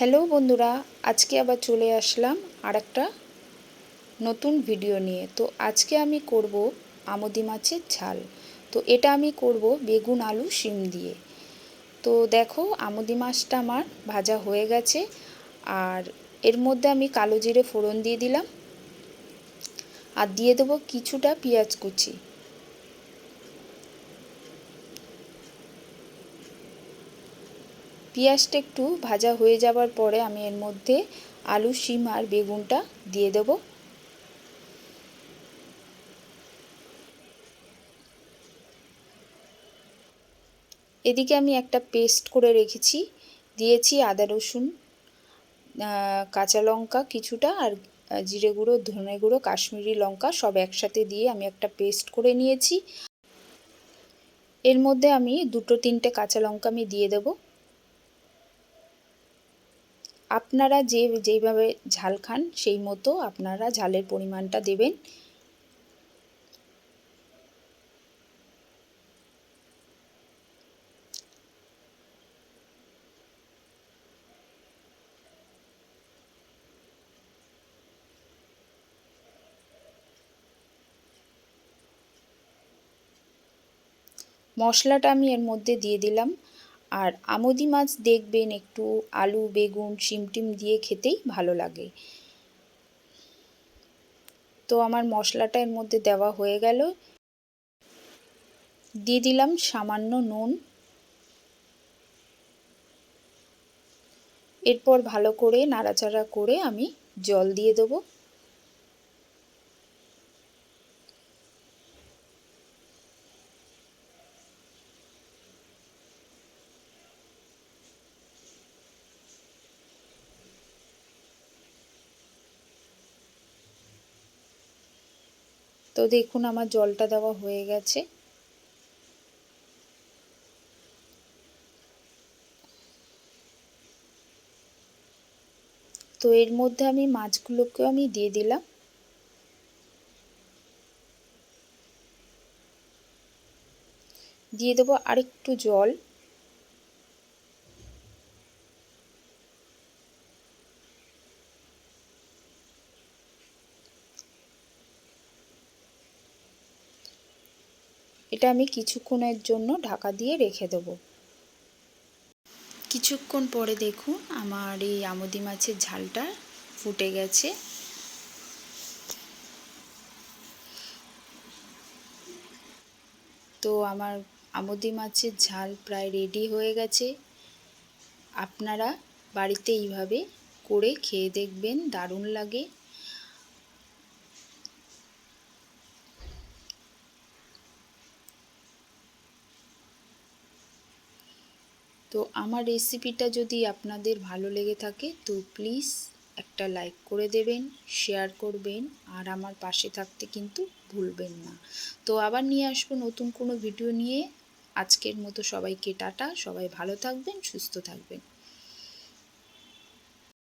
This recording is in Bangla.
হ্যালো বন্ধুরা, আজকে আবার চলে আসলাম আরেকটা নতুন ভিডিও নিয়ে। তো আজকে আমি করব আমুদি মাছের ঝাল। তো এটা আমি করব বেগুন আলু শিম দিয়ে। তো দেখো আমুদি মাছটা আমার ভাজা হয়ে গেছে, আর এর মধ্যে আমি কালো জিরে ফোড়ন দিয়ে দিলাম, আর দিয়ে দেবো কিছুটা পেঁয়াজ কুচি। পেঁয়াজটা একটু ভাজা হয়ে যাবার পরে আমি এর মধ্যে আলু শিম আর বেগুনটা দিয়ে দেবো। এদিকে আমি একটা পেস্ট করে রেখেছি, দিয়েছি আদা রসুন, কাঁচা লঙ্কা কিছুটা, আর জিরে গুঁড়ো, ধনে গুঁড়ো, কাশ্মীরি লঙ্কা সব একসাথে দিয়ে আমি একটা পেস্ট করে নিয়েছি। এর মধ্যে আমি দুটো তিনটে কাঁচা লঙ্কা আমি দিয়ে দেব। আপনারা যেইভাবে ঝাল খান সেই মতো আপনারা ঝালের পরিমাণটা দেবেন। মশলাটা আমি এর মধ্যে দিয়ে দিলাম। আর আমুদি মাছ দেখবেন একটু আলু বেগুন শিম টিম দিয়ে খেতেই ভালো লাগে। তো আমার মশলাটা এর মধ্যে দেওয়া হয়ে গেল। দিয়ে দিলাম সামান্য নুন। এরপর ভালো করে নাড়াচাড়া করে আমি জল দিয়ে দেবো। তো দেখুন আমার জলটা দেওয়া হয়ে গেছে। তো এর মধ্যে আমি মাছগুলোকেও আমি দিয়ে দিলাম। দিয়ে দেবো আরেকটু জল। এটা আমি কিছুক্ষণের জন্য ঢাকা দিয়ে রেখে দেবো। কিছুক্ষণ পরে দেখুন আমার এই আমুদি মাছের ঝালটা ফুটে গেছে। তো আমার আমুদি মাছের ঝাল প্রায় রেডি হয়ে গেছে। আপনারা বাড়িতে এইভাবে করে খেয়ে দেখবেন, দারুণ লাগে। তো আমার রেসিপিটা যদি আপনাদের ভালো লেগে থাকে তো প্লিজ একটা লাইক করে দেবেন, শেয়ার করবেন, আর আমার পাশে থাকতে কিন্তু ভুলবেন না। তো আবার নিয়ে আসবো নতুন কোনো ভিডিও নিয়ে। আজকের মতো সবাইকে টাটা, সবাই ভালো থাকবেন, সুস্থ থাকবেন।